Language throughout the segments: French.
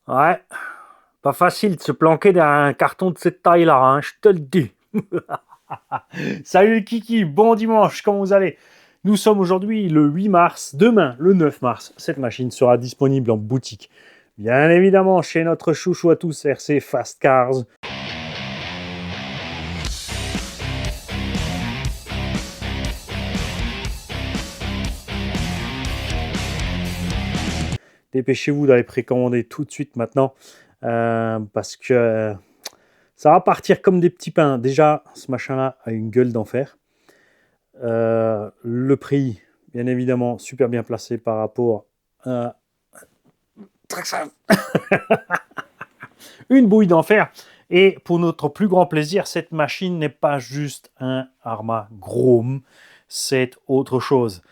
Ouais, pas facile de se planquer derrière un carton de cette taille-là, hein, je te le dis. Salut Kiki, bon dimanche, comment vous allez? Nous sommes aujourd'hui le 8 mars, demain le 9 mars, cette machine sera disponible en boutique. Bien évidemment chez notre chouchou à tous, RC Fast Cars. Dépêchez-vous d'aller précommander tout de suite maintenant, parce que ça va partir comme des petits pains. Déjà, ce machin-là a une gueule d'enfer. Le prix, bien évidemment, super bien placé par rapport à une bouille d'enfer. Et pour notre plus grand plaisir, cette machine n'est pas juste un Arma Chrome, c'est autre chose.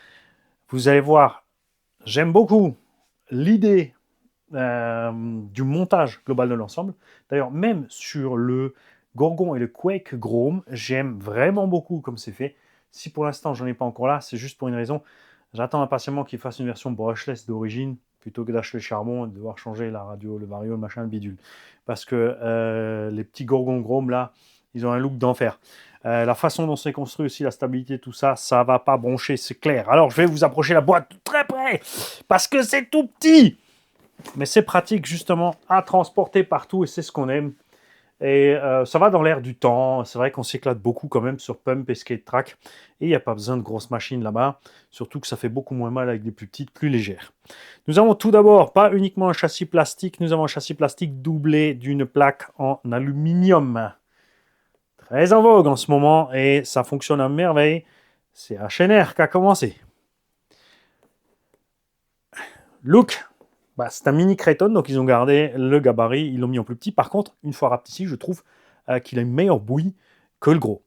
Vous allez voir, j'aime beaucoup l'idée du montage global de l'ensemble. D'ailleurs, même sur le Gorgon et le Quake Chrome, j'aime vraiment beaucoup comme c'est fait. Si pour l'instant j'en ai pas encore là, c'est juste pour une raison. J'attends impatiemment qu'ils fassent une version brushless d'origine plutôt que d'acheter le charbon et de devoir changer la radio, le vario, le machin, le bidule. Parce que les petits Gorgon Chrome là, ils ont un look d'enfer. La façon dont c'est construit aussi, la stabilité, tout ça, ça va pas broncher, c'est clair. Alors je vais vous approcher la boîte de très près parce que c'est tout petit. Mais c'est pratique justement à transporter partout et c'est ce qu'on aime. Et ça va dans l'air du temps. C'est vrai qu'on s'éclate beaucoup quand même sur Pump et Skate Track. Et il n'y a pas besoin de grosses machines là-bas. Surtout que ça fait beaucoup moins mal avec des plus petites, plus légères. Nous avons tout d'abord pas uniquement un châssis plastique. Nous avons un châssis plastique doublé d'une plaque en aluminium. Très en vogue en ce moment et ça fonctionne à merveille. C'est HNR qui a commencé. Look, c'est un mini Creighton, donc ils ont gardé le gabarit, ils l'ont mis en plus petit. Par contre, une fois rapetissé, je trouve qu'il a une meilleure bouille que le gros.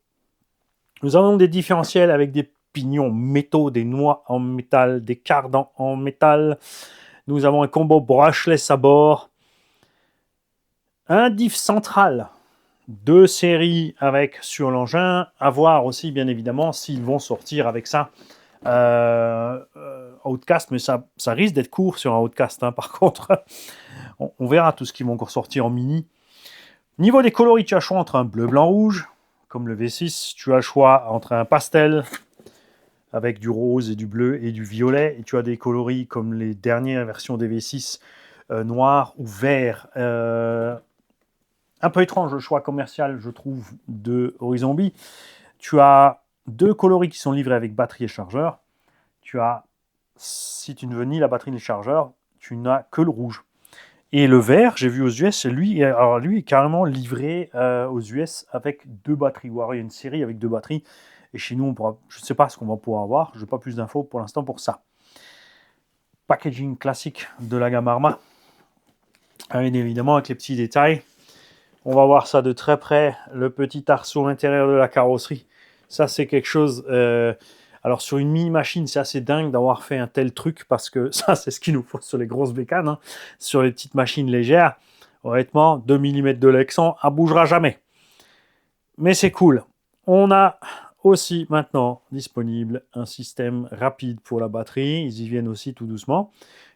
Nous avons des différentiels avec des pignons métaux, des noix en métal, des cardans en métal. Nous avons un combo brushless à bord. Un diff central, 2 séries avec sur l'engin. À voir aussi, bien évidemment, s'ils vont sortir avec ça. Outcast, mais ça risque d'être court sur un Outcast, hein, par contre. On verra tout ce qu'ils vont encore sortir en mini. Niveau des coloris, tu as le choix entre un bleu, blanc, rouge, comme le V6. Tu as le choix entre un pastel, avec du rose et du bleu et du violet. Et tu as des coloris comme les dernières versions des V6, noir ou vert. Un peu étrange le choix commercial, je trouve, de Horizon B. Tu as 2 coloris qui sont livrés avec batterie et chargeur. Tu as, si tu ne veux ni la batterie ni le chargeur, tu n'as que le rouge. Et le vert, j'ai vu aux US, lui est carrément livré aux US avec 2 batteries. Ou alors il y a une série avec 2 batteries. Et chez nous, je ne sais pas ce qu'on va pouvoir avoir. Je n'ai pas plus d'infos pour l'instant pour ça. Packaging classique de la gamme Arma. Et évidemment, avec les petits détails. On va voir ça de très près. Le petit arceau intérieur de la carrosserie. Ça, c'est quelque chose... alors, sur une mini-machine, c'est assez dingue d'avoir fait un tel truc parce que ça, c'est ce qu'il nous faut sur les grosses bécanes. Hein. Sur les petites machines légères, honnêtement, 2 mm de Lexan, elle bougera jamais. Mais c'est cool. On a aussi maintenant disponible un système rapide pour la batterie. Ils y viennent aussi tout doucement.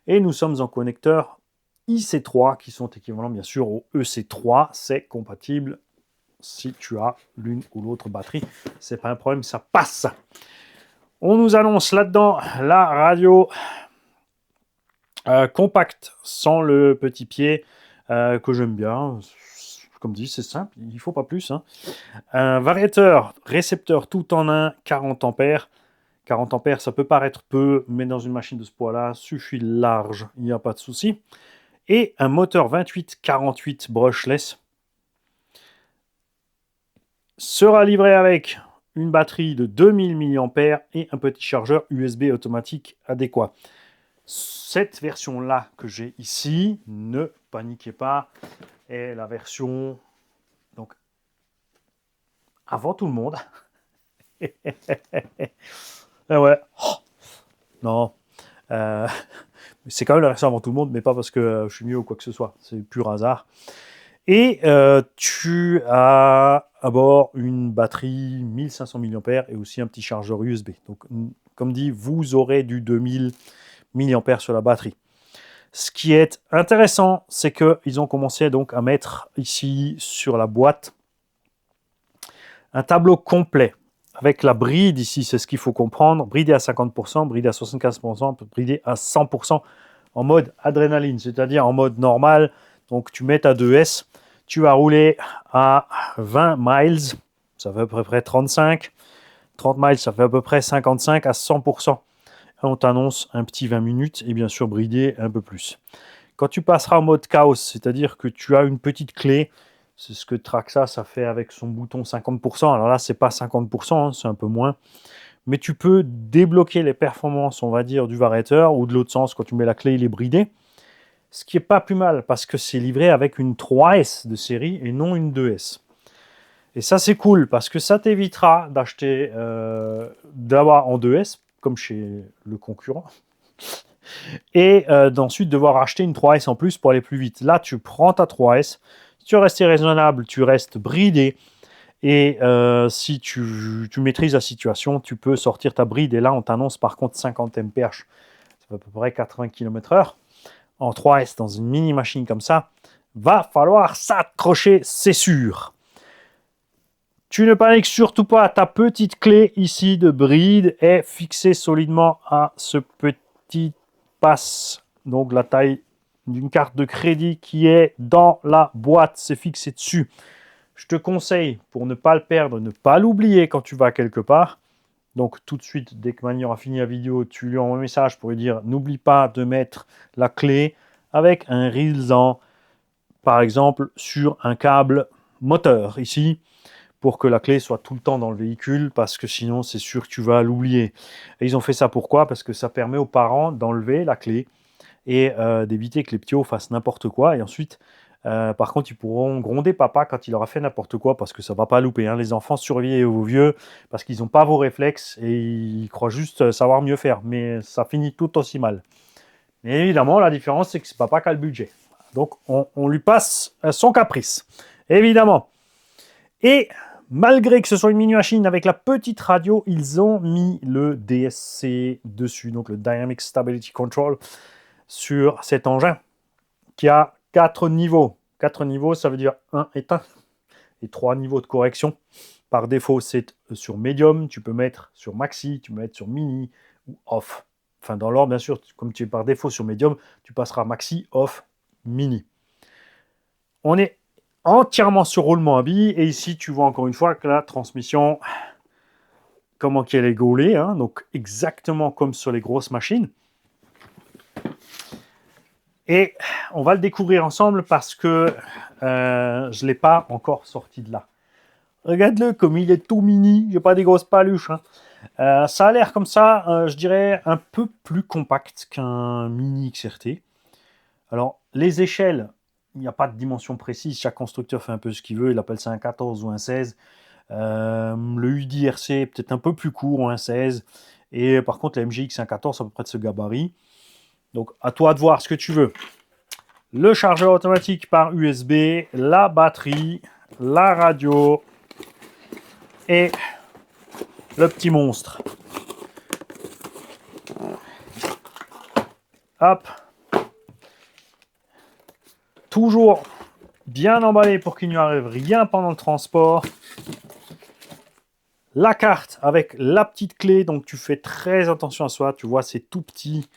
Et nous sommes en connecteur IC3 qui sont équivalents bien sûr au EC3. C'est compatible si tu as l'une ou l'autre batterie. C'est pas un problème, ça passe. On nous annonce là-dedans la radio compacte sans le petit pied que j'aime bien. Comme dit, c'est simple, il ne faut pas plus. Hein. Un variateur récepteur tout en un, 40 ampères. 40 ampères, ça peut paraître peu, mais dans une machine de ce poids-là, suffit large, il n'y a pas de souci. Et un moteur 28-48 brushless sera livré avec une batterie de 2000 mAh et un petit chargeur USB automatique adéquat. Cette version-là que j'ai ici, ne paniquez pas, est la version donc avant tout le monde. Ah ouais. Oh, non. C'est quand même la version avant tout le monde, mais pas parce que je suis mieux ou quoi que ce soit. C'est pur hasard. Et tu as à bord une batterie 1500 mAh et aussi un petit chargeur USB. Donc, comme dit, vous aurez du 2000 mAh sur la batterie. Ce qui est intéressant, c'est qu'ils ont commencé donc à mettre ici sur la boîte un tableau complet avec la bride ici, c'est ce qu'il faut comprendre, bridé à 50%, bridé à 75%, bridé à 100% en mode adrénaline, c'est-à-dire en mode normal. Donc tu mets ta 2S, tu vas rouler à 20 miles, ça fait à peu près 35. 30 miles, ça fait à peu près 55 à 100%. On t'annonce un petit 20 minutes et bien sûr bridé un peu plus. Quand tu passeras en mode chaos, c'est-à-dire que tu as une petite clé, c'est ce que Traxa ça fait avec son bouton 50%. Alors là, c'est pas 50%, hein, c'est un peu moins. Mais tu peux débloquer les performances, on va dire, du variateur ou de l'autre sens, quand tu mets la clé, il est bridé. Ce qui est pas plus mal parce que c'est livré avec une 3S de série et non une 2S. Et ça, c'est cool parce que ça t'évitera d'acheter, d'avoir en 2S, comme chez le concurrent, et d'ensuite devoir acheter une 3S en plus pour aller plus vite. Là, tu prends ta 3S, si tu restes raisonnable, tu restes bridé, et si tu maîtrises la situation, tu peux sortir ta bride, et là, on t'annonce par contre 50 mph, ça fait à peu près 80 km/h, en 3S dans une mini-machine comme ça, va falloir s'accrocher, c'est sûr. Tu ne paniques surtout pas, ta petite clé ici de bride est fixée solidement à ce petit passe, donc la taille d'une carte de crédit qui est dans la boîte, c'est fixé dessus. Je te conseille, pour ne pas le perdre, ne pas l'oublier quand tu vas quelque part. Donc tout de suite, dès que Mani aura fini la vidéo, tu lui envoies un message pour lui dire n'oublie pas de mettre la clé avec un rilsan, par exemple sur un câble moteur ici, pour que la clé soit tout le temps dans le véhicule, parce que sinon c'est sûr que tu vas l'oublier. Et ils ont fait ça pourquoi? Parce que ça permet aux parents d'enlever la clé et d'éviter que les petits fassent n'importe quoi. Et ensuite, par contre, ils pourront gronder papa quand il aura fait n'importe quoi, parce que ça ne va pas louper. Hein. Les enfants, surveillez vos vieux, parce qu'ils n'ont pas vos réflexes et ils croient juste savoir mieux faire. Mais ça finit tout aussi mal. Mais évidemment, la différence, c'est que c'est papa qui a le budget. Donc, on lui passe son caprice. Évidemment. Et malgré que ce soit une mini-machine avec la petite radio, ils ont mis le DSC dessus, donc le Dynamic Stability Control, sur cet engin qui a 4 niveaux. 4 niveaux, ça veut dire 1 éteint et 3 niveaux de correction. Par défaut, c'est sur Medium, tu peux mettre sur Maxi, tu peux mettre sur Mini ou Off. Enfin, dans l'ordre, bien sûr, comme tu es par défaut sur Medium, tu passeras Maxi, Off, Mini. On est entièrement sur roulement à billes, et ici, tu vois encore une fois que la transmission, comment qu'elle est gaulée, hein, donc exactement comme sur les grosses machines. Et on va le découvrir ensemble parce que je ne l'ai pas encore sorti de là. Regarde-le comme il est tout mini, j'ai pas des grosses paluches. Hein. Ça a l'air comme ça, je dirais, un peu plus compact qu'un mini XRT. Alors, les échelles, il n'y a pas de dimension précise, chaque constructeur fait un peu ce qu'il veut, il appelle ça un 14 ou un 16. Le UDRC est peut-être un peu plus court, un 16. Et par contre, la MGX, un 14, à peu près de ce gabarit. Donc, à toi de voir ce que tu veux. Le chargeur automatique par USB, la batterie, la radio et le petit monstre. Hop. Toujours bien emballé pour qu'il n'y arrive rien pendant le transport. La carte avec la petite clé, donc tu fais très attention à ça. Tu vois, c'est tout petit.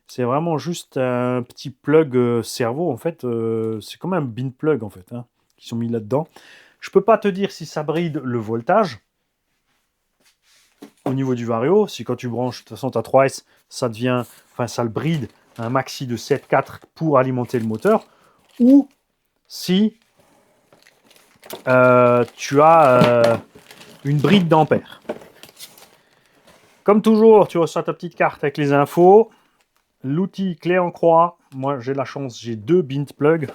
C'est vraiment juste un petit plug cerveau, en fait. C'est comme un bin plug, en fait, hein, qui sont mis là-dedans. Je ne peux pas te dire si ça bride le voltage. Au niveau du vario, si quand tu branches, de toute façon, ta 3S, ça devient, enfin, ça le bride un maxi de 7,4 pour alimenter le moteur. Ou si tu as une bride d'ampères. Comme toujours, tu reçois ta petite carte avec les infos. L'outil clé en croix, moi j'ai la chance, j'ai 2 bint plugs.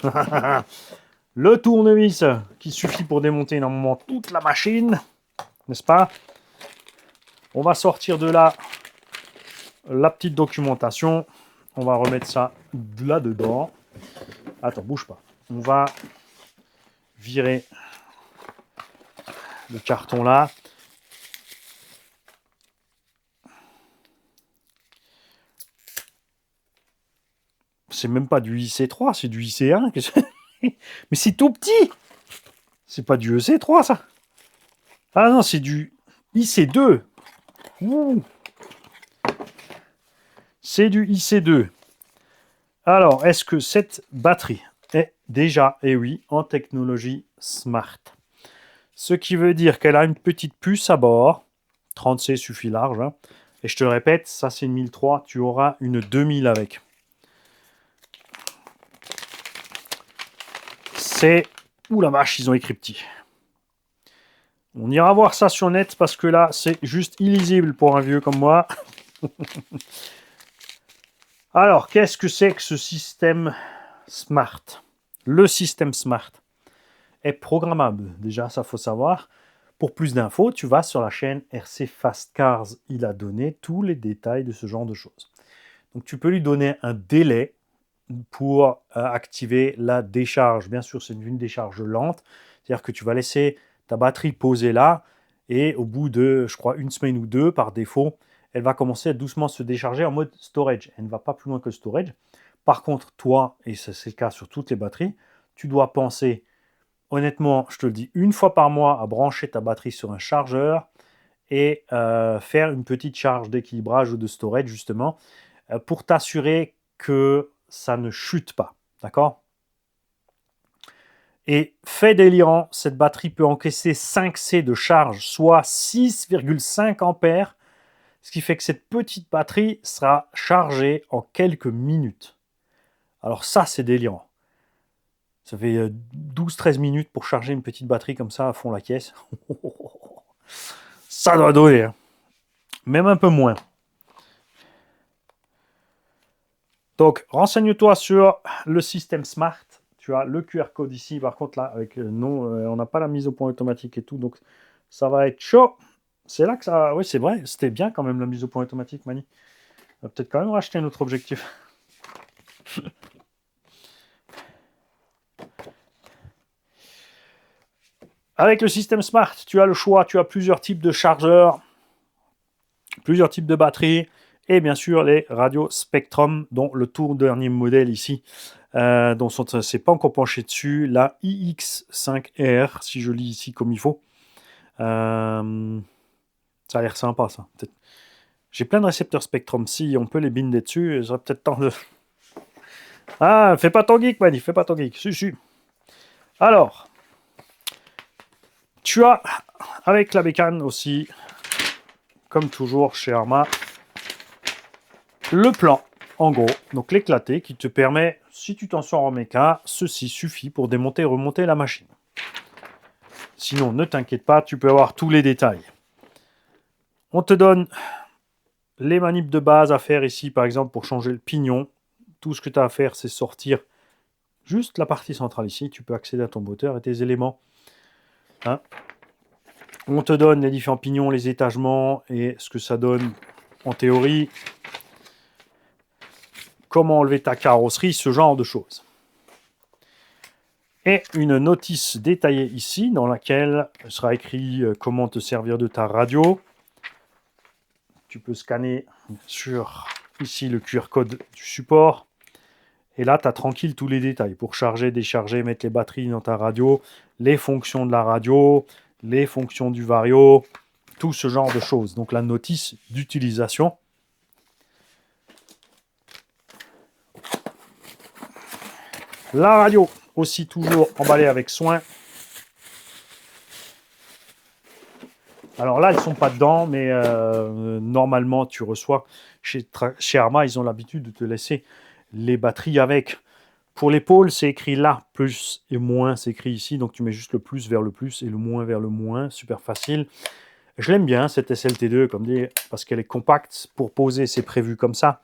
Le tournevis qui suffit pour démonter normalement toute la machine, n'est-ce pas? On va sortir de là la petite documentation. On va remettre ça là-dedans. Attends, bouge pas. On va virer le carton là. c'est même pas du IC3, c'est du IC1. Mais c'est tout petit. C'est pas du EC3, ça. Ah non, c'est du IC2. Ouh. C'est du IC2. Alors, est-ce que cette batterie est déjà, et oui, en technologie smart? Ce qui veut dire qu'elle a une petite puce à bord. 30C suffit large. Hein. Et je te répète, ça c'est une 1003. Tu auras une 2000 avec. C'est... Ouh la vache, ils ont écrit petit. On ira voir ça sur net parce que là, c'est juste illisible pour un vieux comme moi. Alors, qu'est-ce que c'est que ce système smart? Le système smart est programmable. Déjà, ça faut savoir. Pour plus d'infos, tu vas sur la chaîne RC Fast Cars. Il a donné tous les détails de ce genre de choses. Donc, tu peux lui donner un délai pour activer la décharge. Bien sûr, c'est une décharge lente. C'est-à-dire que tu vas laisser ta batterie posée là et au bout de, je crois, une semaine ou deux, par défaut, elle va commencer à doucement se décharger en mode storage. Elle ne va pas plus loin que storage. Par contre, toi, et c'est le cas sur toutes les batteries, tu dois penser, honnêtement, je te le dis, une fois par mois à brancher ta batterie sur un chargeur et faire une petite charge d'équilibrage ou de storage, justement, pour t'assurer que ça ne chute pas. D'accord? Et fait délirant, cette batterie peut encaisser 5C de charge, soit 6,5 ampères, ce qui fait que cette petite batterie sera chargée en quelques minutes. Alors ça, c'est délirant. Ça fait 12-13 minutes pour charger une petite batterie comme ça à fond la caisse. Ça doit donner. Hein. Même un peu moins. Donc, renseigne-toi sur le système Smart. Tu as le QR code ici. Par contre, là, avec non, on n'a pas la mise au point automatique et tout. Donc, ça va être chaud. C'est là que ça... Oui, c'est vrai. C'était bien quand même la mise au point automatique, Mani. On va peut-être quand même racheter un autre objectif. Avec le système Smart, tu as le choix. Tu as plusieurs types de chargeurs, plusieurs types de batteries. Et bien sûr, les radios Spectrum, dont le tout dernier modèle ici, dont on ne s'est pas encore penché dessus, la iX5R, si je lis ici comme il faut. Ça a l'air sympa, ça. J'ai plein de récepteurs Spectrum. Si on peut les binder dessus, j'aurais peut-être temps de... Ah, fais pas ton geek, Mani, fais pas ton geek. Si. Alors, tu as, avec la bécane aussi, comme toujours chez Arma, le plan, en gros, donc l'éclaté, qui te permet, si tu t'en sors en méca, ceci suffit pour démonter et remonter la machine. Sinon, ne t'inquiète pas, tu peux avoir tous les détails. On te donne les manips de base à faire ici, par exemple, pour changer le pignon. Tout ce que tu as à faire, c'est sortir juste la partie centrale ici. Tu peux accéder à ton moteur et tes éléments. Hein. On te donne les différents pignons, les étagements et ce que ça donne en théorie. Comment enlever ta carrosserie, ce genre de choses. Et une notice détaillée ici, dans laquelle sera écrit comment te servir de ta radio. Tu peux scanner sur ici le QR code du support. Et là, tu as tranquille tous les détails pour charger, décharger, mettre les batteries dans ta radio, les fonctions de la radio, les fonctions du vario, tout ce genre de choses. Donc la notice d'utilisation. La radio, aussi toujours emballée avec soin. Alors là, elles ne sont pas dedans, mais normalement, tu reçois... Chez Arma, ils ont l'habitude de te laisser les batteries avec. Pour l'épaule, c'est écrit là, plus et moins, c'est écrit ici. Donc tu mets juste le plus vers le plus et le moins vers le moins. Super facile. Je l'aime bien, cette SLT2, comme dit, parce qu'elle est compacte. Pour poser, c'est prévu comme ça.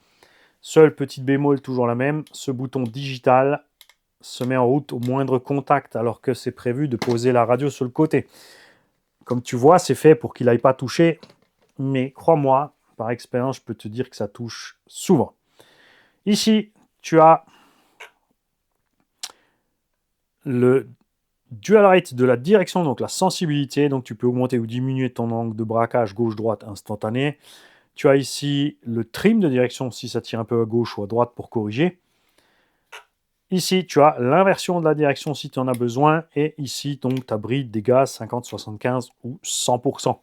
Seul petit bémol, toujours la même. Ce bouton digital se met en route au moindre contact, alors que c'est prévu de poser la radio sur le côté. Comme tu vois, c'est fait pour qu'il n'aille pas toucher. Mais crois-moi, par expérience, je peux te dire que ça touche souvent. Ici, tu as le dual rate de la direction, donc la sensibilité. Donc tu peux augmenter ou diminuer ton angle de braquage gauche-droite instantané. Tu as ici le trim de direction si ça tire un peu à gauche ou à droite pour corriger. Ici, tu as l'inversion de la direction si tu en as besoin. Et ici, donc, ta bride des gaz 50, 75 ou 100%.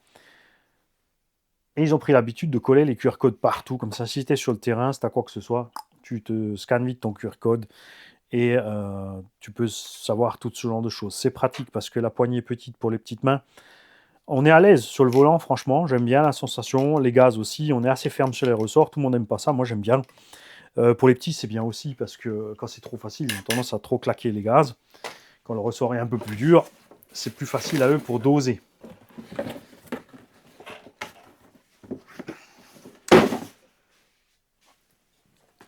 Et ils ont pris l'habitude de coller les QR codes partout. Comme ça, si tu es sur le terrain, si tu as quoi que ce soit, tu te scannes vite ton QR code et tu peux savoir tout ce genre de choses. C'est pratique parce que la poignée est petite pour les petites mains. On est à l'aise sur le volant, franchement. J'aime bien la sensation. Les gaz aussi, on est assez ferme sur les ressorts. Tout le monde n'aime pas ça. Moi, j'aime bien. Pour les petits, c'est bien aussi parce que quand c'est trop facile, ils ont tendance à trop claquer les gaz. Quand le ressort est un peu plus dur, c'est plus facile à eux pour doser.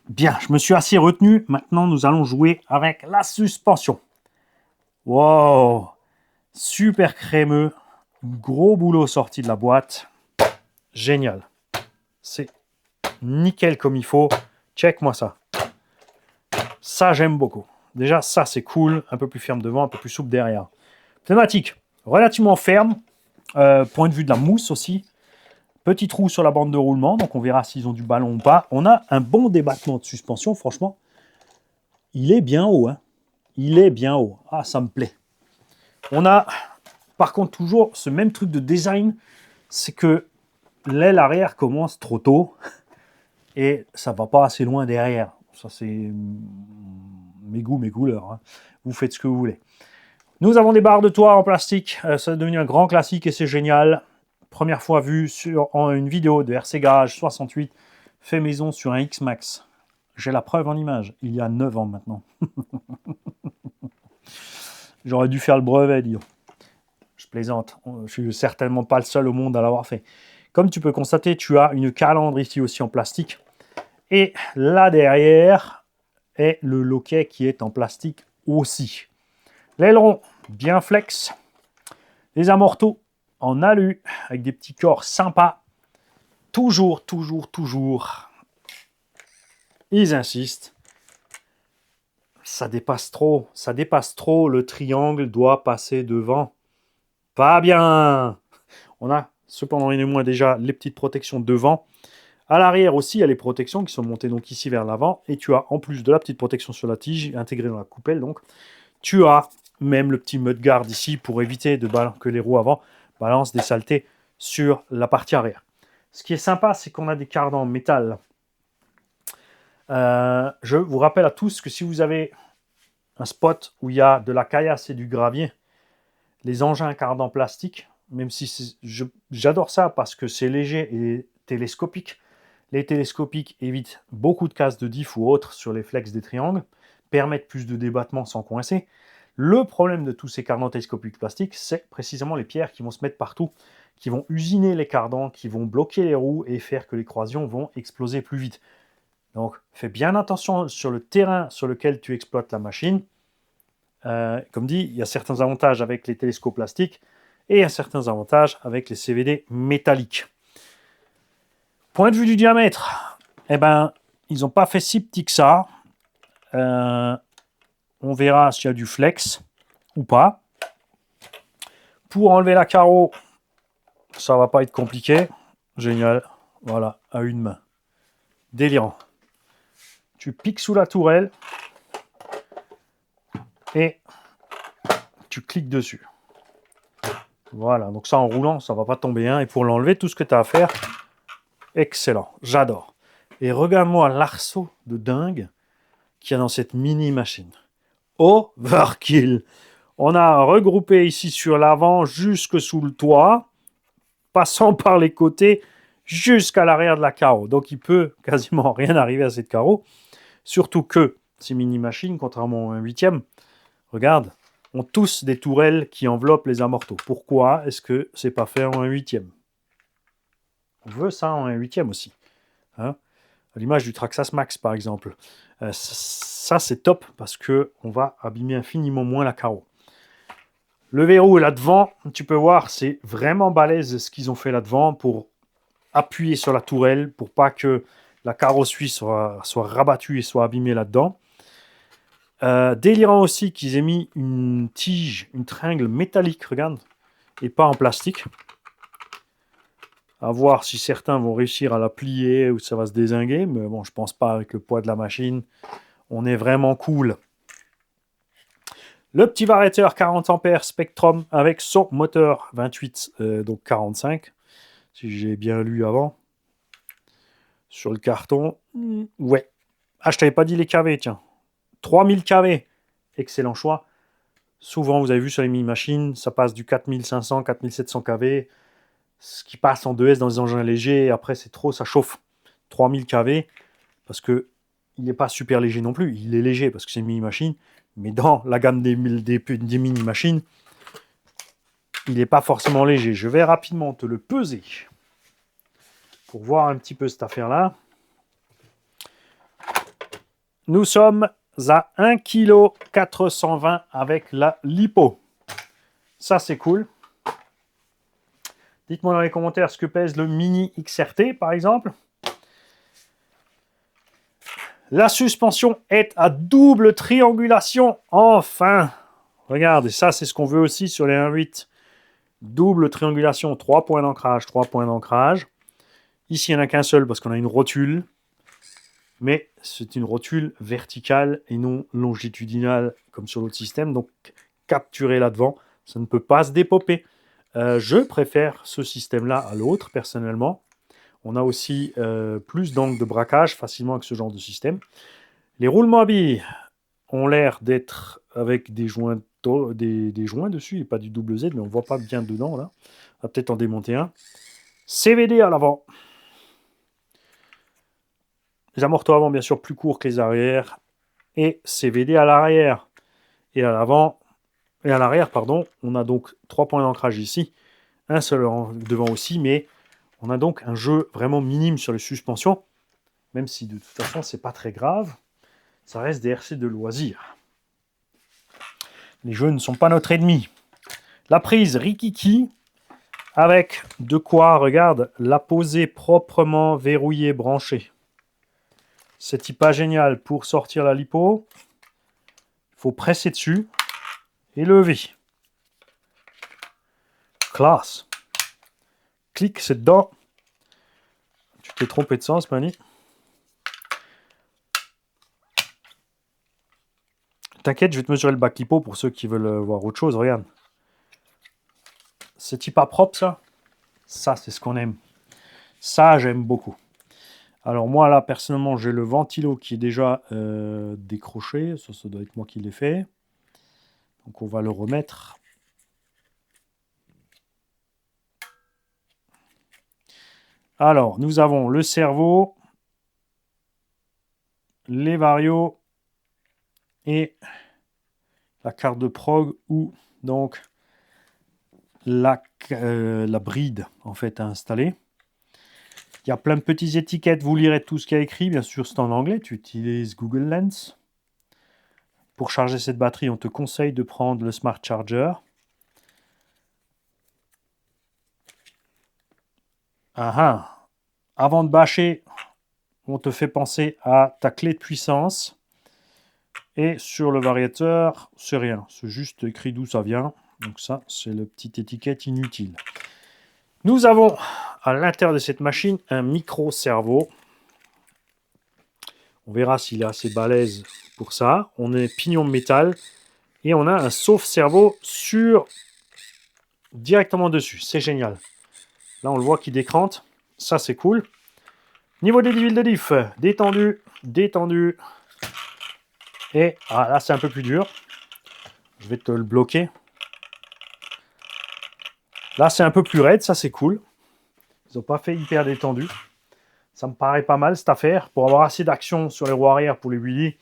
Bien, je me suis assez retenu. Maintenant, nous allons jouer avec la suspension. Wow, super crémeux. Gros boulot sorti de la boîte. Génial. C'est nickel comme il faut. Check-moi ça. Ça, j'aime beaucoup. Déjà, ça, c'est cool. Un peu plus ferme devant, un peu plus souple derrière. Pneumatique, relativement ferme. Point de vue de la mousse aussi. Petit trou sur la bande de roulement. Donc, on verra s'ils ont du ballon ou pas. On a un bon débattement de suspension, franchement. Il est bien haut. Hein. Il est bien haut. Ah, ça me plaît. On a, par contre, toujours ce même truc de design. C'est que l'aile arrière commence trop tôt. Et ça ne va pas assez loin derrière. Ça, c'est mes goûts, mes couleurs. Hein. Vous faites ce que vous voulez. Nous avons des barres de toit en plastique. Ça est devenu un grand classique et c'est génial. Première fois vu en une vidéo de RC Garage 68 fait maison sur un X-Max. J'ai la preuve en image. Il y a 9 ans maintenant. J'aurais dû faire le brevet, dire. Je plaisante. Je suis certainement pas le seul au monde à l'avoir fait. Comme tu peux constater, tu as une calandre ici aussi en plastique. Et là derrière est le loquet qui est en plastique aussi. L'aileron bien flex. Les amortos en alu avec des petits corps sympas. Toujours. Ils insistent. Ça dépasse trop. Le triangle doit passer devant. Pas bien. On a cependant et moins déjà les petites protections devant. À l'arrière aussi, il y a les protections qui sont montées donc ici vers l'avant. Et tu as en plus de la petite protection sur la tige, intégrée dans la coupelle, donc, tu as même le petit mudguard ici pour éviter que les roues avant balancent des saletés sur la partie arrière. Ce qui est sympa, c'est qu'on a des cardans en métal. Je vous rappelle à tous que si vous avez un spot où il y a de la caillasse et du gravier, les engins cardans plastiques, même si j'adore ça parce que c'est léger et télescopique. Les télescopiques évitent beaucoup de casse de diff ou autres sur les flex des triangles, permettent plus de débattement sans coincer. Le problème de tous ces cardans télescopiques plastiques, c'est précisément les pierres qui vont se mettre partout, qui vont usiner les cardans, qui vont bloquer les roues et faire que les croisions vont exploser plus vite. Donc, fais bien attention sur le terrain sur lequel tu exploites la machine. Comme dit, il y a certains avantages avec les télescopes plastiques et il y a certains avantages avec les CVD métalliques. Point de vue du diamètre, eh ben, ils n'ont pas fait si petit que ça. On verra s'il y a du flex ou pas. Pour enlever la carreau, ça va pas être compliqué. Génial. Voilà, à une main. Délirant. Tu piques sous la tourelle et tu cliques dessus. Voilà, donc ça en roulant, ça va pas tomber. Hein. Et pour l'enlever, tout ce que tu as à faire, excellent, j'adore. Et regarde-moi l'arceau de dingue qu'il y a dans cette mini machine. Overkill. On a regroupé ici sur l'avant jusque sous le toit, passant par les côtés jusqu'à l'arrière de la carreau. Donc il peut quasiment rien arriver à cette carreau. Surtout que ces mini-machines, contrairement à un 8e, regarde, ont tous des tourelles qui enveloppent les amortos. Pourquoi est-ce que c'est pas fait en un 8e? On veut ça en un 8e aussi. Hein, à l'image du Traxxas Max par exemple. Ça c'est top parce qu'on va abîmer infiniment moins la carreau. Le verrou est là-devant, tu peux voir, c'est vraiment balèze ce qu'ils ont fait là-devant pour appuyer sur la tourelle pour pas que la carrosserie soit rabattue et soit abîmée là-dedans. Délirant aussi qu'ils aient mis une tige, une tringle métallique, regarde, et pas en plastique. À voir si certains vont réussir à la plier ou ça va se dézinguer, mais bon, je pense pas avec le poids de la machine. On est vraiment cool. Le petit variateur 40 ampères Spectrum avec son moteur 28, donc 45, si j'ai bien lu avant. Sur le carton, ouais. Ah, je t'avais pas dit les kV, tiens. 3000 kV, excellent choix. Souvent, vous avez vu sur les mini-machines, ça passe du 4500, 4700 kV, ce qui passe en 2S dans les engins légers, et après c'est trop, ça chauffe. 3000 kV, parce que il n'est pas super léger non plus, il est léger parce que c'est une mini-machine, mais dans la gamme des mini-machines, il n'est pas forcément léger. Je vais rapidement te le peser pour voir un petit peu cette affaire-là. Nous sommes à 1,420 kg avec la lipo. Ça, c'est cool. Dites-moi dans les commentaires ce que pèse le mini XRT, par exemple. La suspension est à double triangulation. Enfin, regarde, et ça, c'est ce qu'on veut aussi sur les 1.8. Double triangulation, 3 points d'ancrage, 3 points d'ancrage. Ici, il n'y en a qu'un seul parce qu'on a une rotule. Mais c'est une rotule verticale et non longitudinale comme sur l'autre système. Donc, capturé là-devant, ça ne peut pas se dépoper. Je préfère ce système-là à l'autre, personnellement. On a aussi plus d'angle de braquage facilement avec ce genre de système. Les roulements à billes ont l'air d'être avec des joints, des joints dessus, et pas du double Z, mais on ne voit pas bien dedans, là. On va peut-être en démonter un. CVD à l'avant. Les amortisseurs avant, bien sûr, plus courts que les arrières. Et CVD à l'arrière. Et à l'avant, et à l'arrière, pardon, on a donc 3 points d'ancrage ici. Un seul devant aussi, mais on a donc un jeu vraiment minime sur les suspensions. Même si de toute façon, c'est pas très grave. Ça reste des RC de loisirs. Les jeux ne sont pas notre ennemi. La prise Rikiki, avec de quoi, regarde, la poser proprement verrouillée, branchée. C'est pas génial. Pour sortir la lipo, il faut presser dessus et lever. Classe. Clic, c'est dedans. Tu t'es trompé de sens, Mani. T'inquiète, je vais te mesurer le bac lipo pour ceux qui veulent voir autre chose. Regarde. C'est pas propre, ça. Ça, c'est ce qu'on aime. Ça, j'aime beaucoup. Alors moi, là, personnellement, j'ai le ventilo qui est déjà décroché. Ça doit être moi qui l'ai fait. Donc, on va le remettre. Alors, nous avons le cerveau, les varios et la carte de prog ou donc la bride en fait à installer. Il y a plein de petites étiquettes, vous lirez tout ce qu'il y a écrit, bien sûr c'est en anglais, tu utilises Google Lens. Pour charger cette batterie, on te conseille de prendre le Smart Charger. Avant de bâcher, on te fait penser à ta clé de puissance. Et sur le variateur, c'est rien, c'est juste écrit d'où ça vient. Donc ça, c'est la petite étiquette inutile. Nous avons à l'intérieur de cette machine un micro-cerveau. On verra s'il est assez balèze pour ça. On a pignon de métal et on a un sauve-cerveau directement dessus. C'est génial. Là, on le voit qui décrante. Ça, c'est cool. Niveau des huiles de diff, détendu, détendu. Et là, c'est un peu plus dur. Je vais te le bloquer. Là, c'est un peu plus raide, ça c'est cool. Ils n'ont pas fait hyper détendu. Ça me paraît pas mal cette affaire. Pour avoir assez d'action sur les roues arrière pour les wheelies,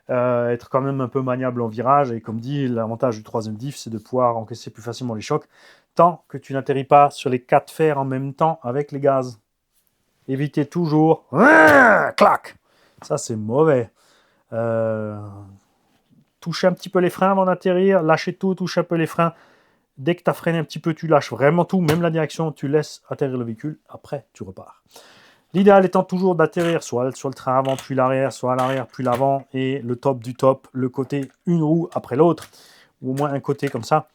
être quand même un peu maniable en virage. Et comme dit, l'avantage du troisième diff, c'est de pouvoir encaisser plus facilement les chocs. Tant que tu n'atterris pas sur les 4 fers en même temps avec les gaz. Évitez toujours. Clac. Ça, c'est mauvais. Touchez un petit peu les freins avant d'atterrir. Lâchez tout, touchez un peu les freins. Dès que tu as freiné un petit peu, tu lâches vraiment tout, même la direction, tu laisses atterrir le véhicule, après tu repars. L'idéal étant toujours d'atterrir soit sur le train avant puis l'arrière, soit à l'arrière puis l'avant, et le top du top, le côté une roue après l'autre, ou au moins un côté comme ça.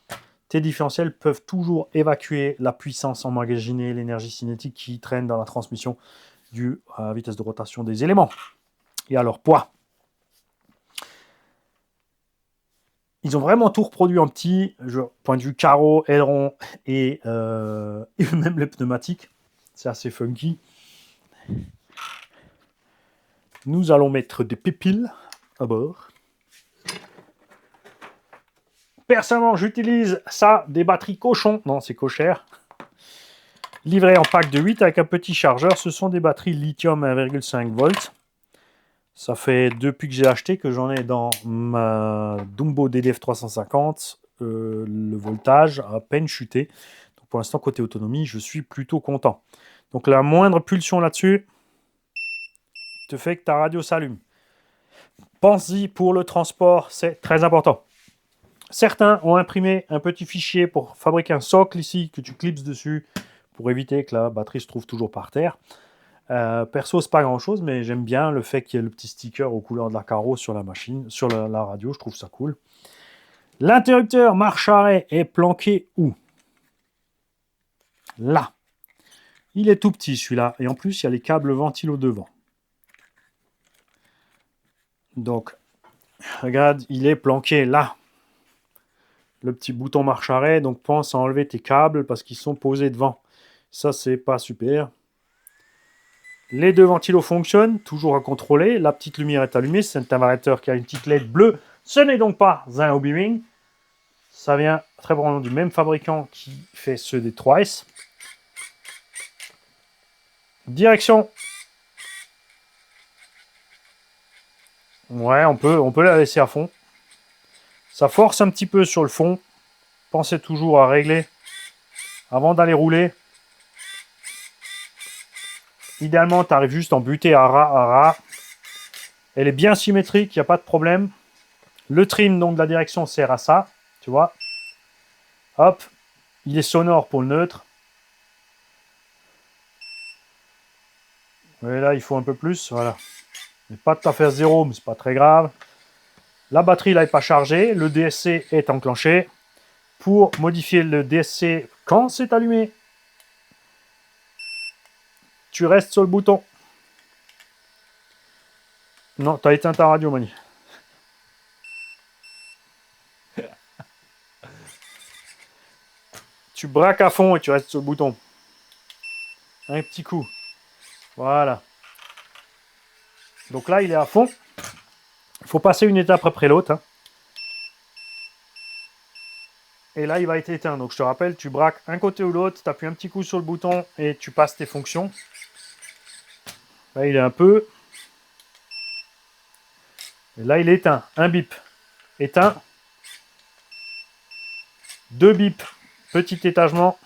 Tes différentiels peuvent toujours évacuer la puissance emmagasinée, l'énergie cinétique qui traîne dans la transmission due à la vitesse de rotation des éléments et à leur poids. Ils ont vraiment tout reproduit en petit, point de vue carreau, aileron et même les pneumatiques. C'est assez funky. Nous allons mettre des pépiles à bord. Personnellement, j'utilise ça, des batteries cochon. Non, c'est cochère. Livrées en pack de 8 avec un petit chargeur. Ce sont des batteries lithium 1,5 volts. Ça fait depuis que j'ai acheté que j'en ai dans ma Dumbo DDF 350. Le voltage a à peine chuté. Donc pour l'instant, côté autonomie, je suis plutôt content. Donc la moindre pulsion là-dessus te fait que ta radio s'allume. Pense-y, pour le transport, c'est très important. Certains ont imprimé un petit fichier pour fabriquer un socle ici que tu clipses dessus pour éviter que la batterie se trouve toujours par terre. Perso, c'est pas grand chose, mais j'aime bien le fait qu'il y ait le petit sticker aux couleurs de la carreau sur la machine, sur la radio, je trouve ça cool. L'interrupteur marche-arrêt est planqué où? Là. Il est tout petit celui-là, et en plus il y a les câbles ventilo devant. Donc, regarde, il est planqué là. Le petit bouton marche-arrêt, donc pense à enlever tes câbles parce qu'ils sont posés devant. Ça, c'est pas super. Les deux ventilos fonctionnent, toujours à contrôler. La petite lumière est allumée. C'est un thermomètre qui a une petite LED bleue. Ce n'est donc pas un Hobbywing. Ça vient très probablement du même fabricant qui fait ceux des 3S. Direction. Ouais, on peut la laisser à fond. Ça force un petit peu sur le fond. Pensez toujours à régler avant d'aller rouler. Idéalement, tu arrives juste en butée à ras. Elle est bien symétrique, il n'y a pas de problème. Le trim donc de la direction sert à ça, tu vois. Hop, il est sonore pour le neutre. Et là, il faut un peu plus, voilà. Mais pas tout à fait à zéro, mais c'est pas très grave. La batterie là n'est pas chargée, le DSC est enclenché. Pour modifier le DSC quand c'est allumé, tu restes sur le bouton. Non, tu as éteint ta radio, Mani. Tu braques à fond et tu restes sur le bouton. Un petit coup. Voilà. Donc là, il est à fond. Il faut passer une étape après l'autre. Hein. Et là, il va être éteint. Donc je te rappelle, tu braques un côté ou l'autre, tu appuies un petit coup sur le bouton et tu passes tes fonctions. Là, il est un peu... Et là, il est éteint. Un bip. Éteint. Deux bips. Petit étagement.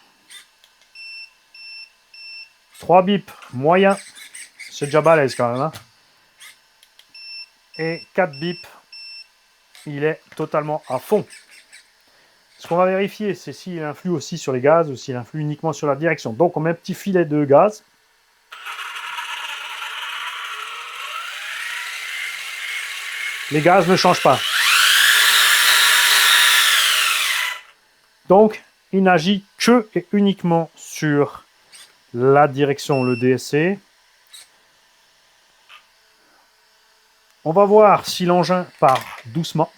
3 bips. Moyen. C'est déjà balèze quand même. Hein. Et 4 bips. Il est totalement à fond. Ce qu'on va vérifier, c'est s'il influe aussi sur les gaz ou s'il influe uniquement sur la direction. Donc, on met un petit filet de gaz. Les gaz ne changent pas. Donc, il n'agit que et uniquement sur la direction, le DSC. On va voir si l'engin part doucement.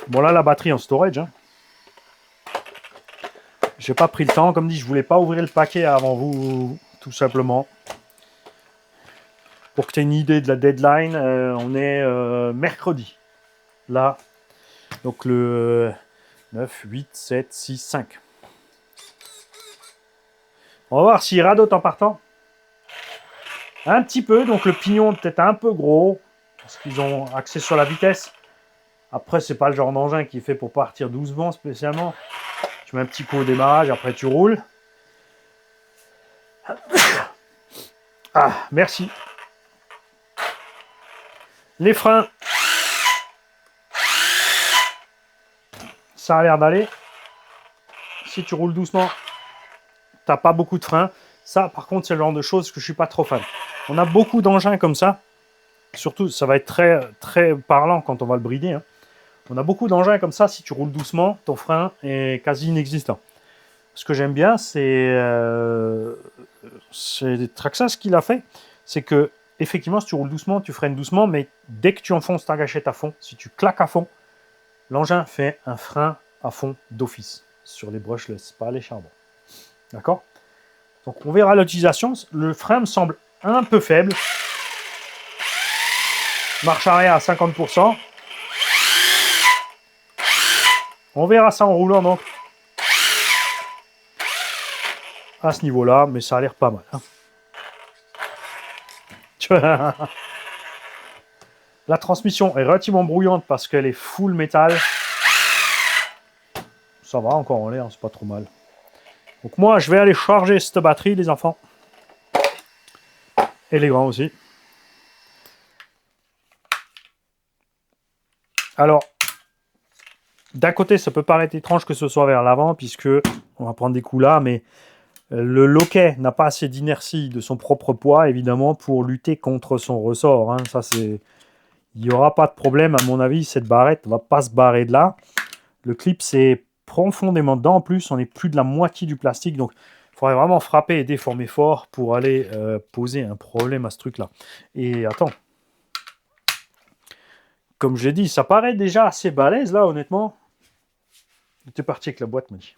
Bon, là, la batterie en storage. Hein. J'ai pas pris le temps. Comme dit, je voulais pas ouvrir le paquet avant vous, tout simplement. Pour que tu aies une idée de la deadline, on est mercredi. Là, donc le 9, 8, 7, 6, 5. On va voir s'il radote en partant. Un petit peu, donc le pignon peut-être un peu gros. Parce qu'ils ont axé sur la vitesse. Après, c'est pas le genre d'engin qui est fait pour partir doucement spécialement. Tu mets un petit coup au démarrage, après tu roules. Ah, merci. Les freins. Ça a l'air d'aller. Si tu roules doucement, t'as pas beaucoup de freins. Ça, par contre, c'est le genre de choses que je suis pas trop fan. On a beaucoup d'engins comme ça. Surtout, ça va être très, très parlant quand on va le brider. Hein. On a beaucoup d'engins comme ça. Si tu roules doucement, ton frein est quasi inexistant. Ce que j'aime bien, c'est Traxxas qu'il a fait. C'est que, effectivement, si tu roules doucement, tu freines doucement. Mais dès que tu enfonces ta gâchette à fond, si tu claques à fond, L'engin fait un frein à fond d'office sur les brushless, pas les charbons. D'accord? Donc on verra l'utilisation. Le frein me semble un peu faible. Marche arrière à 50%. On verra ça en roulant donc. À ce niveau-là, mais ça a l'air pas mal. Hein. La transmission est relativement brouillante parce qu'elle est full métal. Ça va encore en l'air, c'est pas trop mal. Donc moi, je vais aller charger cette batterie, les enfants. Et les grands aussi. Alors, d'un côté, ça peut paraître étrange que ce soit vers l'avant, puisque on va prendre des coups là, mais le loquet n'a pas assez d'inertie de son propre poids, évidemment, pour lutter contre son ressort. Hein. Ça, c'est... Il n'y aura pas de problème, à mon avis, cette barrette ne va pas se barrer de là. Le clip, c'est profondément dedans. En plus, on est plus de la moitié du plastique, donc il faudrait vraiment frapper et déformer fort pour aller poser un problème à ce truc-là. Et attends. Comme je l'ai dit, ça paraît déjà assez balèze, là, honnêtement. T'es parti avec la boîte, m'a dit.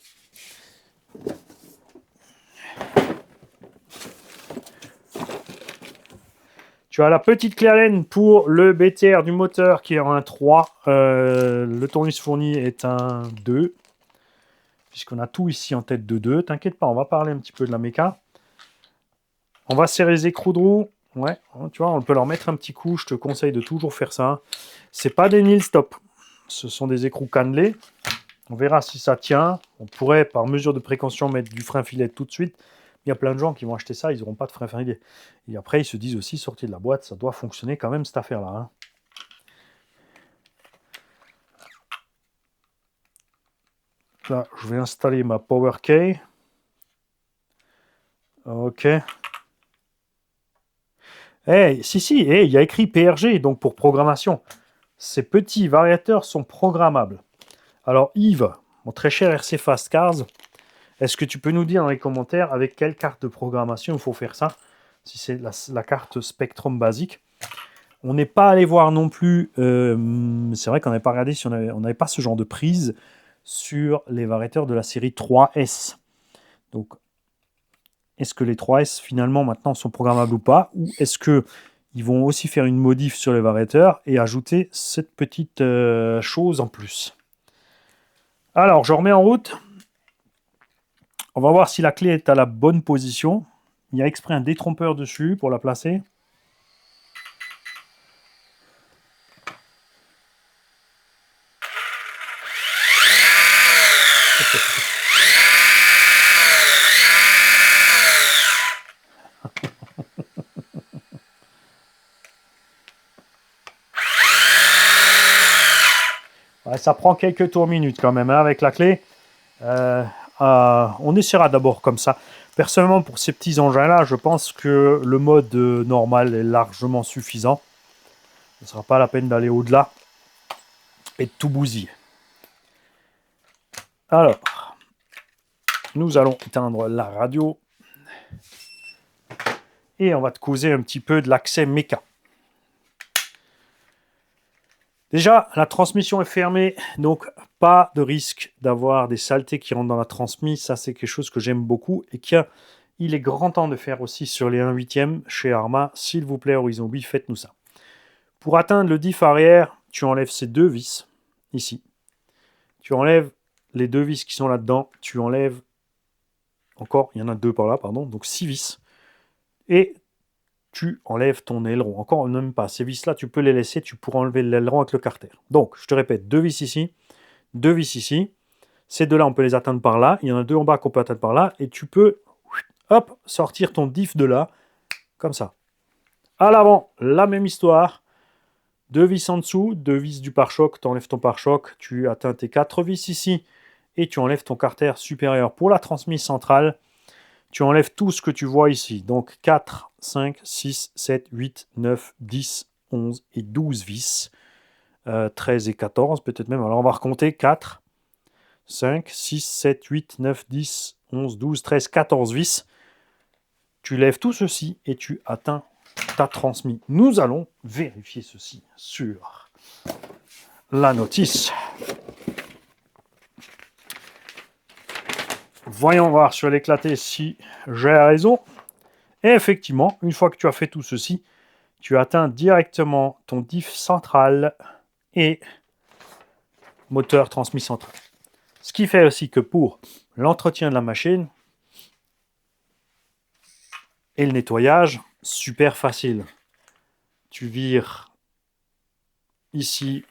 Tu as la petite clé Allen pour le BTR du moteur qui est en un 3. Le tournevis fourni est un 2. Puisqu'on a tout ici en tête de 2. T'inquiète pas, on va parler un petit peu de la méca. On va serrer les écrous de roue. Ouais, tu vois, on peut leur mettre un petit coup. Je te conseille de toujours faire ça. C'est pas des nil stop. Ce sont des écrous cannelés. On verra si ça tient. On pourrait, par mesure de précaution, mettre du frein filet tout de suite. Il y a plein de gens qui vont acheter ça, ils n'auront pas de frein filet. Et après, ils se disent aussi, sorti de la boîte, ça doit fonctionner quand même, cette affaire-là. Hein. Là, je vais installer ma Power Key. Ok. Hey, si, hey, il y a écrit PRG, donc pour programmation. Ces petits variateurs sont programmables. Alors, Yves, mon très cher RC Fast Cars, est-ce que tu peux nous dire dans les commentaires avec quelle carte de programmation il faut faire ça? Si c'est la carte Spectrum basique. On n'est pas allé voir non plus, c'est vrai qu'on n'avait pas regardé si on n'avait pas ce genre de prise sur les variateurs de la série 3S. Donc, est-ce que les 3S finalement maintenant sont programmables ou pas? Ou est-ce qu'ils vont aussi faire une modif sur les variateurs et ajouter cette petite chose en plus? Alors, je remets en route. On va voir si la clé est à la bonne position. Il y a exprès un détrompeur dessus pour la placer. Ouais, ça prend quelques tours minutes quand même hein, avec la clé. On essaiera d'abord comme ça. Personnellement, pour ces petits engins-là, je pense que le mode normal est largement suffisant. Ce ne sera pas la peine d'aller au-delà et de tout bousiller. Alors, nous allons éteindre la radio. Et on va te causer un petit peu de l'accès méca. Déjà, la transmission est fermée, donc pas de risque d'avoir des saletés qui rentrent dans la transmission. Ça, c'est quelque chose que j'aime beaucoup et qu'il est grand temps de faire aussi sur les 1/8 chez Arrma. S'il vous plaît, Horizon B, faites-nous ça. Pour atteindre le diff arrière, tu enlèves ces deux vis, ici. Tu enlèves les deux vis qui sont là-dedans. Tu enlèves, encore, il y en a deux par là, pardon, donc 6 vis. Et tu enlèves ton aileron. Encore même pas. Ces vis-là, tu peux les laisser. Tu pourras enlever l'aileron avec le carter. Donc, je te répète, deux vis ici, deux vis ici. Ces deux-là, on peut les atteindre par là. Il y en a deux en bas qu'on peut atteindre par là. Et tu peux, hop, sortir ton diff de là, comme ça. À l'avant, la même histoire. Deux vis en dessous, deux vis du pare-choc. Tu enlèves ton pare-choc. Tu atteins tes 4 vis ici. Et tu enlèves ton carter supérieur. Pour la transmission centrale, tu enlèves tout ce que tu vois ici. Donc 4, 5, 6, 7, 8, 9, 10, 11 et 12 vis. 13 et 14 peut-être même. Alors on va recompter 4, 5, 6, 7, 8, 9, 10, 11, 12, 13, 14 vis. Tu lèves tout ceci et tu atteins ta transmission. Nous allons vérifier ceci sur la notice. Voyons voir sur l'éclaté si j'ai raison. Et effectivement, une fois que tu as fait tout ceci, tu atteins directement ton diff central et moteur transmis central. Ce qui fait aussi que pour l'entretien de la machine et le nettoyage, super facile. Tu vires ici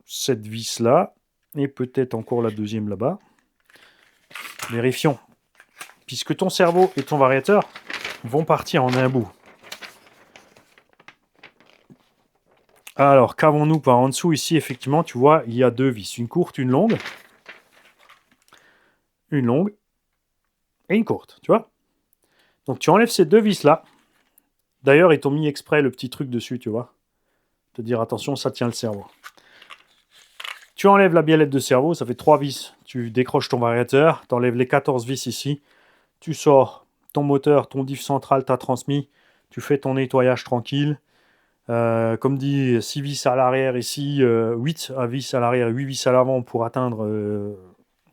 cette vis là et peut-être encore la deuxième là-bas. Vérifions. Puisque ton cerveau et ton variateur vont partir en un bout. Alors, qu'avons-nous par en dessous ici? Effectivement, tu vois, il y a deux vis. Une courte, une longue. Une longue et une courte, tu vois. Donc, tu enlèves ces deux vis-là. D'ailleurs, ils t'ont mis exprès le petit truc dessus, tu vois. Te dire, attention, ça tient le cerveau. Tu enlèves la biellette de cerveau, ça fait 3 vis. Tu décroches ton variateur, tu enlèves les 14 vis ici. Tu sors ton moteur, ton diff central, ta transmis. Tu fais ton nettoyage tranquille. Comme dit, 6 vis à l'arrière ici, 8 vis à l'arrière, 8 vis à l'avant pour atteindre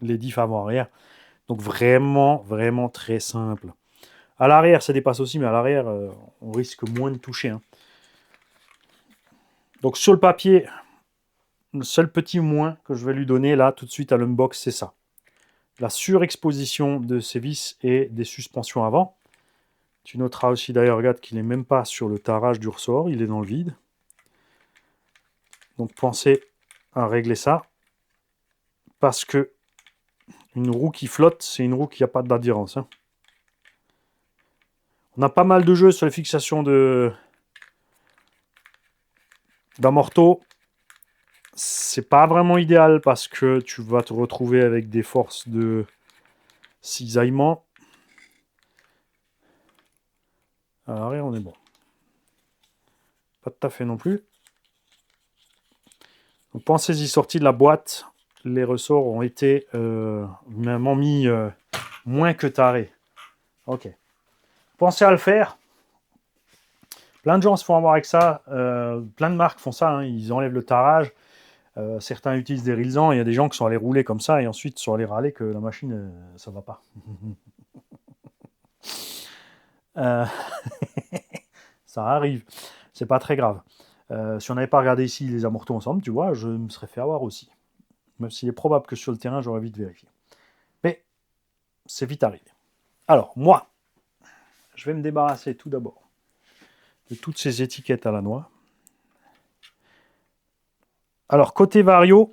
les diffs avant-arrière. Donc vraiment, vraiment très simple. À l'arrière, ça dépasse aussi, mais à l'arrière, on risque moins de toucher. Hein. Donc sur le papier, le seul petit moins que je vais lui donner là, tout de suite à l'unbox, c'est ça. La surexposition de ces vis et des suspensions avant. Tu noteras aussi d'ailleurs, regarde, qu'il n'est même pas sur le tarage du ressort, il est dans le vide. Donc pensez à régler ça. Parce que une roue qui flotte, c'est une roue qui n'a pas d'adhérence. Hein. On a pas mal de jeux sur les fixations d'amorto. C'est pas vraiment idéal parce que tu vas te retrouver avec des forces de cisaillement. À l'arrière, on est bon. Pas tout à fait non plus. Donc pensez-y, sorti de la boîte, les ressorts ont été vraiment mis moins que tarés. Ok. Pensez à le faire. Plein de gens se font avoir avec ça. Plein de marques font ça. Hein. Ils enlèvent le tarage. Certains utilisent des rilsans. Il y a des gens qui sont allés rouler comme ça et ensuite sont allés râler que la machine, ça va pas. Ça arrive. C'est pas très grave. Si on n'avait pas regardé ici les amortos ensemble, tu vois, je me serais fait avoir aussi. Même s'il est probable que sur le terrain, j'aurais vite vérifié. Mais c'est vite arrivé. Alors, moi, je vais me débarrasser tout d'abord de toutes ces étiquettes à la noix. Alors, côté Vario,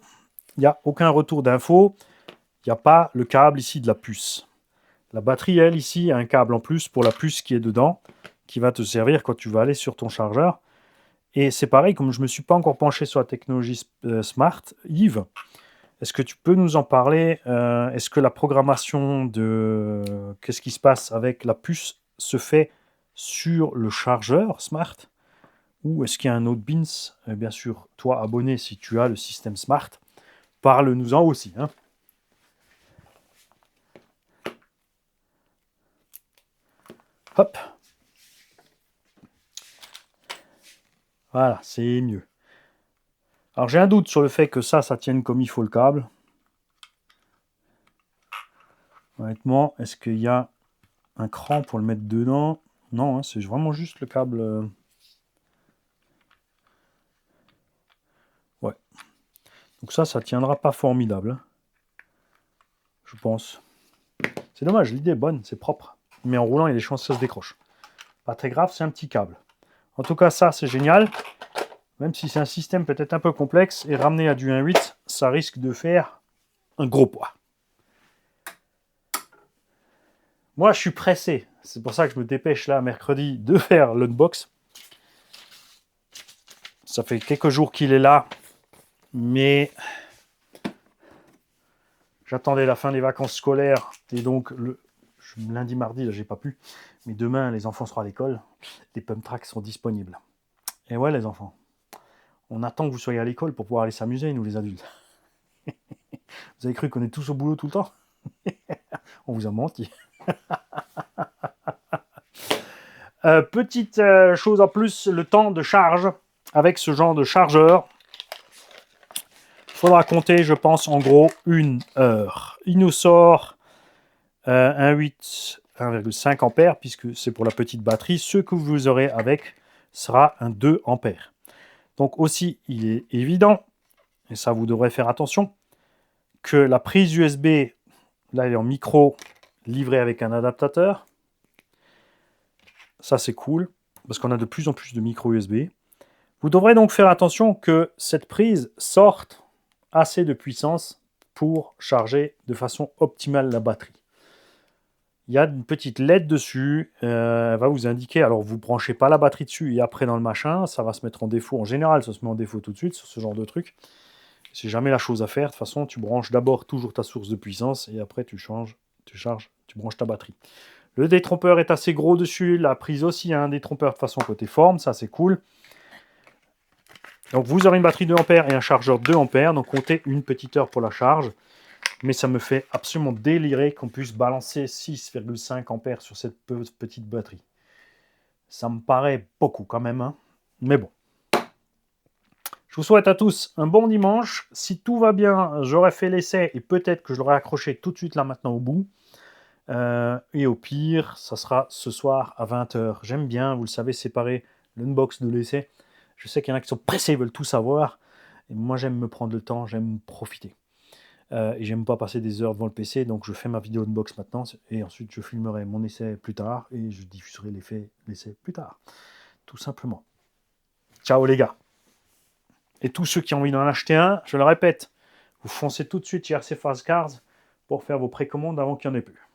il n'y a aucun retour d'info. Il n'y a pas le câble ici de la puce. La batterie, elle, ici, a un câble en plus pour la puce qui est dedans, qui va te servir quand tu vas aller sur ton chargeur. Et c'est pareil, comme je ne me suis pas encore penché sur la technologie Smart, Yves, est-ce que tu peux nous en parler? Est-ce que la programmation de qu'est-ce qui se passe avec la puce se fait sur le chargeur Smart? Ou est-ce qu'il y a un autre BINS? Bien sûr, toi, abonné, si tu as le système Smart, parle-nous-en aussi. Hein. Hop. Voilà, c'est mieux. Alors, j'ai un doute sur le fait que ça tienne comme il faut le câble. Honnêtement, est-ce qu'il y a un cran pour le mettre dedans? Non, hein, c'est vraiment juste le câble. Ouais. Donc ça tiendra pas formidable. Hein. Je pense. C'est dommage, l'idée est bonne, c'est propre. Mais en roulant, il y a des chances que ça se décroche. Pas très grave, c'est un petit câble. En tout cas, ça, c'est génial. Même si c'est un système peut-être un peu complexe, et ramené à du 1.8, ça risque de faire un gros poids. Moi, je suis pressé. C'est pour ça que je me dépêche là, mercredi, de faire l'unbox. Ça fait quelques jours qu'il est là, mais j'attendais la fin des vacances scolaires. Et donc, lundi, mardi, là, j'ai pas pu. Mais demain, les enfants seront à l'école. Les pump tracks sont disponibles. Et ouais, les enfants, on attend que vous soyez à l'école pour pouvoir aller s'amuser, nous les adultes. Vous avez cru qu'on est tous au boulot tout le temps? On vous a menti. Petite chose en plus, le temps de charge avec ce genre de chargeur. Il faudra compter, je pense, en gros 1 heure. Il nous sort 1,5 ampères, puisque c'est pour la petite batterie. Ce que vous aurez avec sera un 2 ampères. Donc aussi, il est évident, et ça vous devrez faire attention, que la prise USB, là elle est en micro, livrée avec un adaptateur. Ça c'est cool, parce qu'on a de plus en plus de micro USB. Vous devrez donc faire attention que cette prise sorte assez de puissance pour charger de façon optimale la batterie. Il y a une petite LED dessus, elle va vous indiquer, alors vous ne branchez pas la batterie dessus et après dans le machin, ça va se mettre en défaut. En général, ça se met en défaut tout de suite sur ce genre de truc. C'est jamais la chose à faire. De toute façon, tu branches d'abord toujours ta source de puissance et après tu charges, tu branches ta batterie. Le détrompeur est assez gros dessus, la prise aussi, un détrompeur de façon côté forme, ça c'est cool. Donc vous aurez une batterie 2 ampères et un chargeur 2 ampères, donc comptez une petite heure pour la charge. Mais ça me fait absolument délirer qu'on puisse balancer 6,5 ampères sur cette petite batterie. Ça me paraît beaucoup quand même, hein. Mais bon. Je vous souhaite à tous un bon dimanche. Si tout va bien, j'aurai fait l'essai et peut-être que je l'aurai accroché tout de suite là maintenant au bout. Et au pire, ça sera ce soir à 20h. J'aime bien, vous le savez, séparer l'unbox de l'essai. Je sais qu'il y en a qui sont pressés, ils veulent tout savoir. Et moi, j'aime me prendre le temps, j'aime profiter. Et j'aime pas passer des heures devant le PC, donc je fais ma vidéo unbox maintenant, et ensuite je filmerai mon essai plus tard, et je diffuserai l'essai plus tard. Tout simplement. Ciao les gars. Et tous ceux qui ont envie d'en acheter un, je le répète, vous foncez tout de suite chez RC Fast Cars pour faire vos précommandes avant qu'il n'y en ait plus.